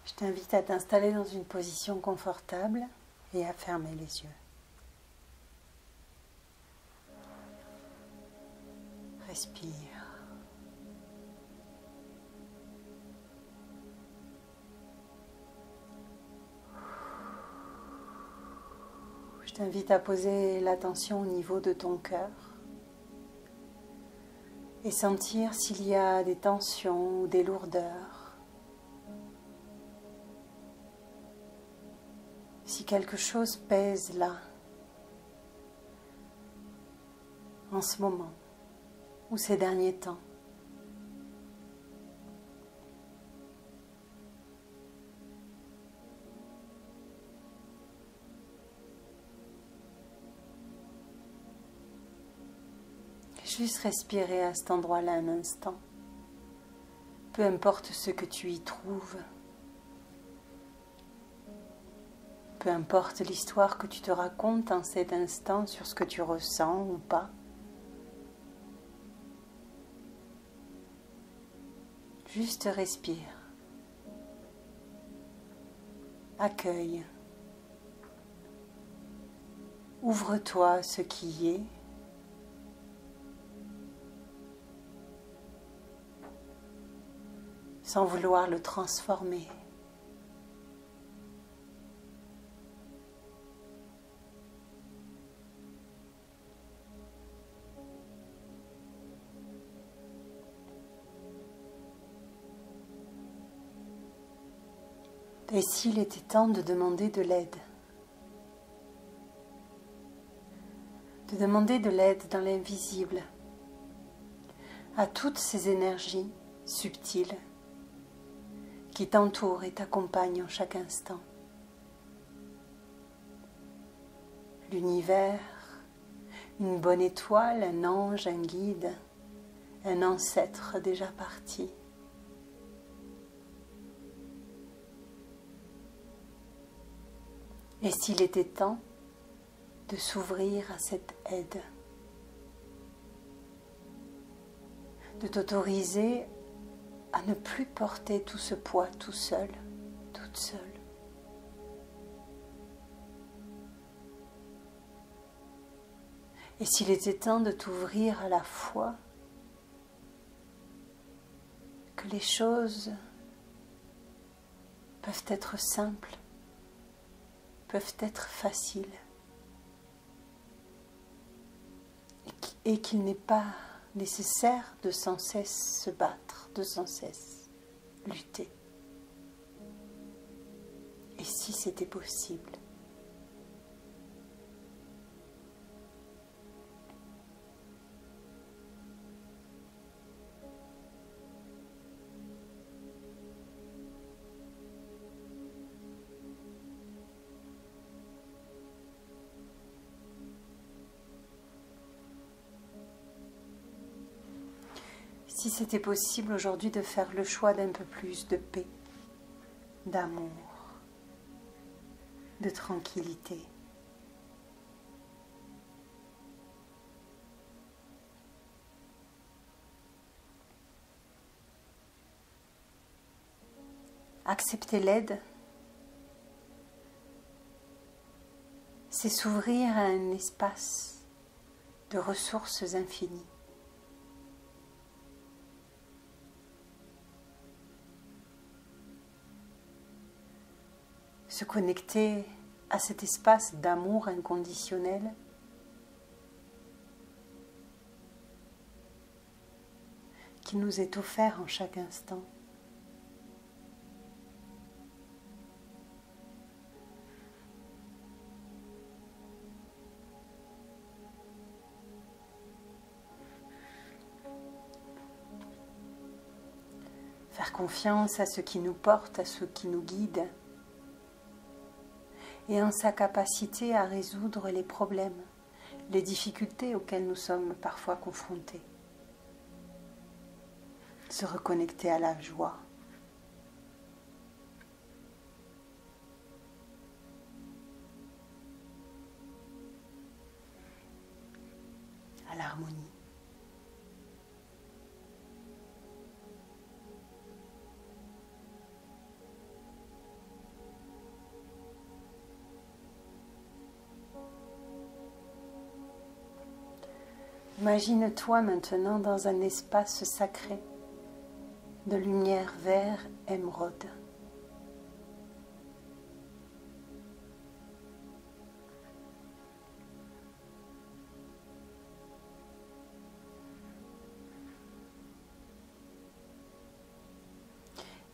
Je t'invite à t'installer dans une position confortable et à fermer les yeux. Respire. Je t'invite à poser l'attention au niveau de ton cœur et sentir s'il y a des tensions ou des lourdeurs. Si quelque chose pèse là, en ce moment, ou ces derniers temps. Juste respirer à cet endroit-là un instant. Peu importe ce que tu y trouves. Peu importe l'histoire que tu te racontes en cet instant sur ce que tu ressens ou pas. Juste respire. Accueille. Ouvre-toi à ce qui y est. Sans vouloir le transformer. Et s'il était temps de demander de l'aide? De demander de l'aide dans l'invisible à toutes ces énergies subtiles qui t'entourent et t'accompagnent en chaque instant. L'univers, une bonne étoile, un ange, un guide, un ancêtre déjà parti. Et s'il était temps de s'ouvrir à cette aide, de t'autoriser à ne plus porter tout ce poids tout seul, toute seule. Et s'il était temps de t'ouvrir à la foi, que les choses peuvent être simples, peuvent être faciles, et qu'il n'est pas nécessaire de sans cesse se battre, de sans cesse lutter. Et si c'était possible? Si c'était possible aujourd'hui de faire le choix d'un peu plus de paix, d'amour, de tranquillité. Accepter l'aide, c'est s'ouvrir à un espace de ressources infinies. Se connecter à cet espace d'amour inconditionnel qui nous est offert en chaque instant. Faire confiance à ce qui nous porte, à ce qui nous guide, et en sa capacité à résoudre les problèmes, les difficultés auxquelles nous sommes parfois confrontés. Se reconnecter à la joie. À l'harmonie. Imagine-toi maintenant dans un espace sacré de lumière vert émeraude.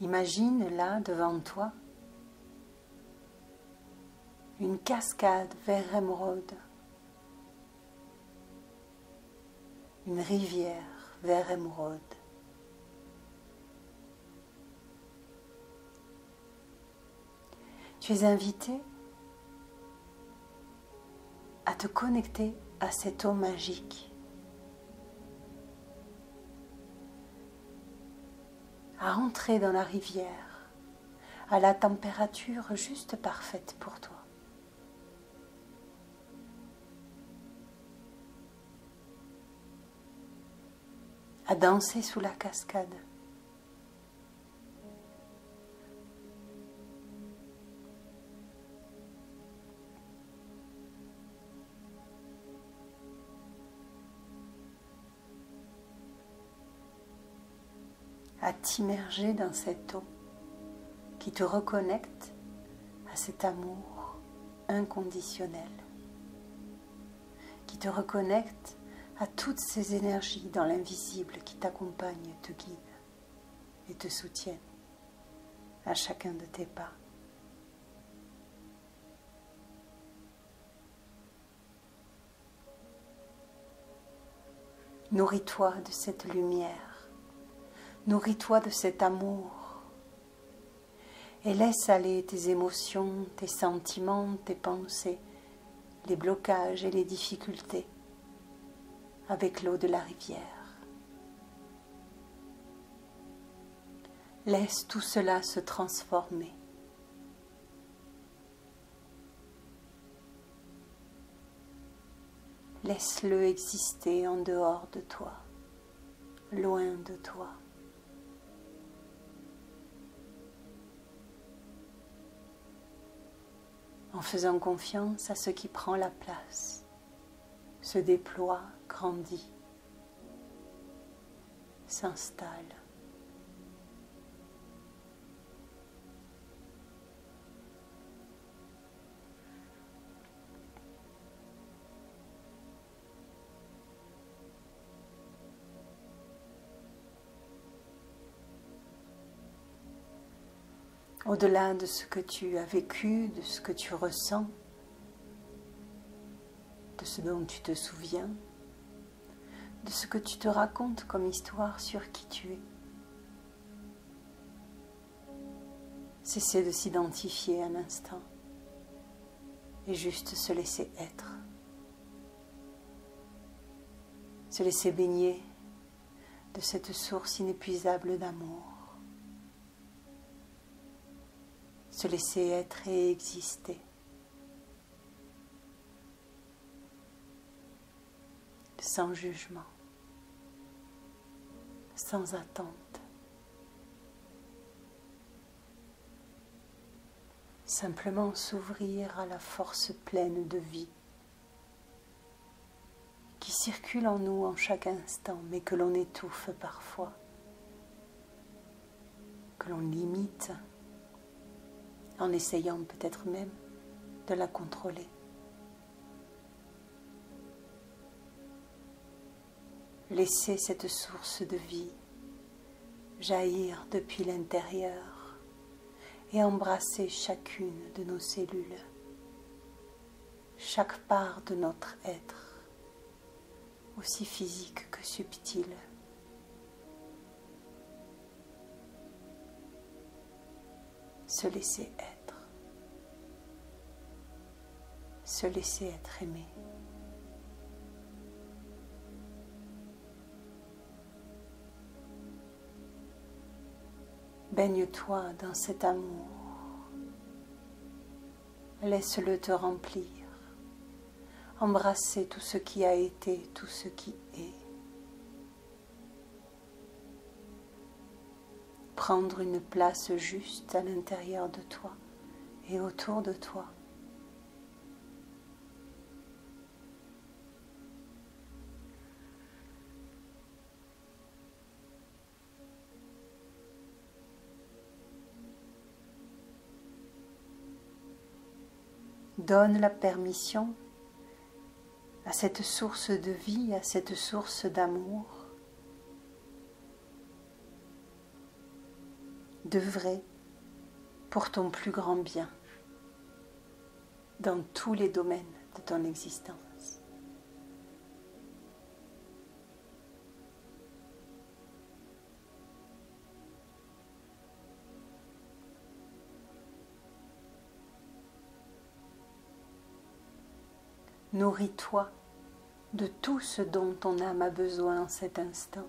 Imagine là devant toi une cascade vert émeraude, une rivière vert émeraude. Tu es invité à te connecter à cette eau magique, à entrer dans la rivière à la température juste parfaite pour toi. À danser sous la cascade. À t'immerger dans cette eau qui te reconnecte à cet amour inconditionnel, qui te reconnecte à toutes ces énergies dans l'invisible qui t'accompagnent, te guident et te soutiennent à chacun de tes pas. Nourris-toi de cette lumière, nourris-toi de cet amour et laisse aller tes émotions, tes sentiments, tes pensées, les blocages et les difficultés avec l'eau de la rivière. Laisse tout cela se transformer. Laisse-le exister en dehors de toi, loin de toi. En faisant confiance à ce qui prend la place, se déploie, grandit, s'installe. Au-delà de ce que tu as vécu, de ce que tu ressens, de ce dont tu te souviens, de ce que tu te racontes comme histoire sur qui tu es. Cessez de s'identifier un instant et juste se laisser être. Se laisser baigner de cette source inépuisable d'amour. Se laisser être et exister. Sans jugement, sans attente. Simplement s'ouvrir à la force pleine de vie qui circule en nous en chaque instant, mais que l'on étouffe parfois, que l'on limite, en essayant peut-être même de la contrôler. Laissez cette source de vie jaillir depuis l'intérieur et embrasser chacune de nos cellules, chaque part de notre être, aussi physique que subtile. Se laisser être, se laisser être aimé. Baigne-toi dans cet amour, laisse-le te remplir, embrasser tout ce qui a été, tout ce qui est. Prendre une place juste à l'intérieur de toi et autour de toi. Donne la permission à cette source de vie, à cette source d'amour, d'œuvrer pour ton plus grand bien dans tous les domaines de ton existence. Nourris-toi de tout ce dont ton âme a besoin en cet instant.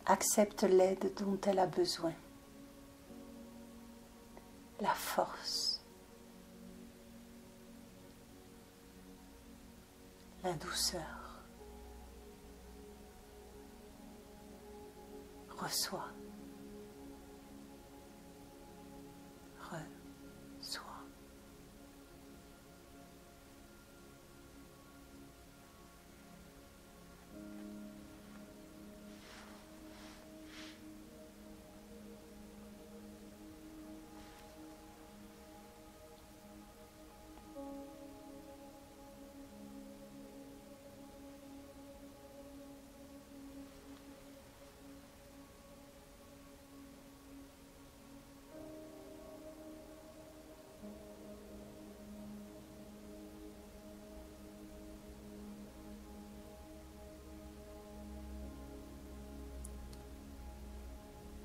Accepte l'aide dont elle a besoin, la force, la douceur. Reçois. Reçois.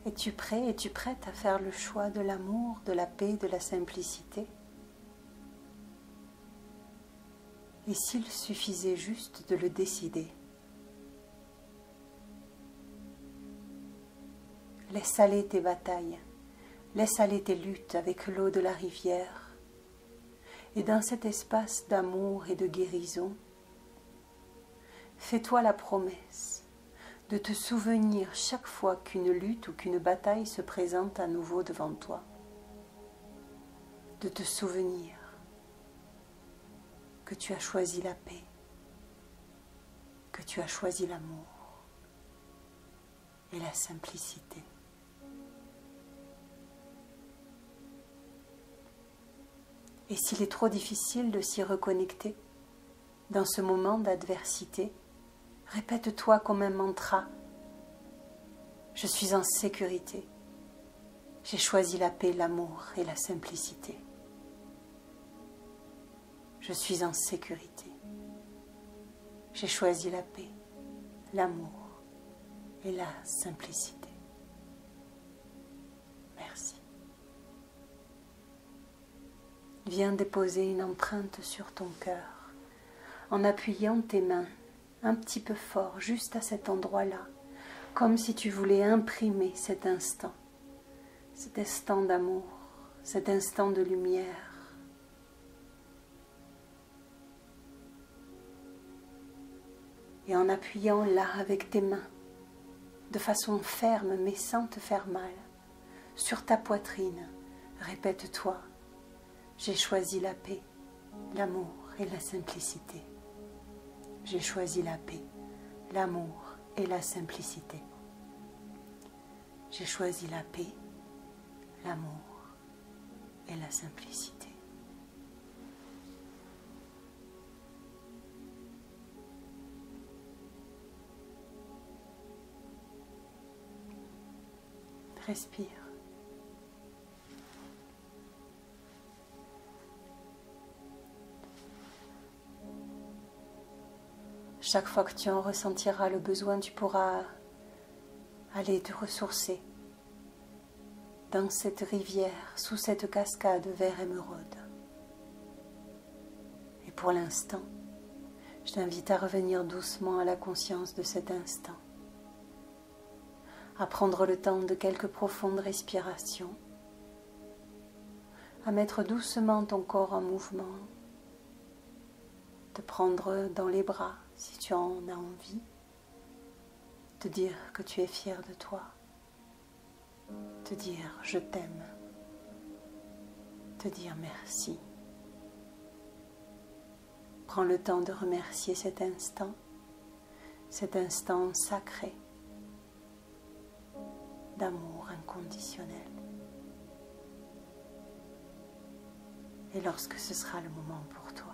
Es-tu prêt, es-tu prête à faire le choix de l'amour, de la paix, de la simplicité? Et s'il suffisait juste de le décider? Laisse aller tes batailles, laisse aller tes luttes avec l'eau de la rivière. Et dans cet espace d'amour et de guérison, fais-toi la promesse de te souvenir chaque fois qu'une lutte ou qu'une bataille se présente à nouveau devant toi, de te souvenir que tu as choisi la paix, que tu as choisi l'amour et la simplicité. Et s'il est trop difficile de s'y reconnecter dans ce moment d'adversité, répète-toi comme un mantra: je suis en sécurité. J'ai choisi la paix, l'amour et la simplicité. Je suis en sécurité. J'ai choisi la paix, l'amour et la simplicité. Merci. Viens déposer une empreinte sur ton cœur en appuyant tes mains un petit peu fort, juste à cet endroit-là, comme si tu voulais imprimer cet instant d'amour, cet instant de lumière. Et en appuyant là avec tes mains, de façon ferme mais sans te faire mal, sur ta poitrine, répète-toi: j'ai choisi la paix, l'amour et la simplicité. J'ai choisi la paix, l'amour et la simplicité. J'ai choisi la paix, l'amour et la simplicité. Respire. Chaque fois que tu en ressentiras le besoin, tu pourras aller te ressourcer dans cette rivière, sous cette cascade vert émeraude. Et pour l'instant, je t'invite à revenir doucement à la conscience de cet instant, à prendre le temps de quelques profondes respirations, à mettre doucement ton corps en mouvement, te prendre dans les bras si tu en as envie, te dire que tu es fier de toi, te dire je t'aime, te dire merci. Prends le temps de remercier cet instant sacré, d'amour inconditionnel. Et lorsque ce sera le moment pour toi,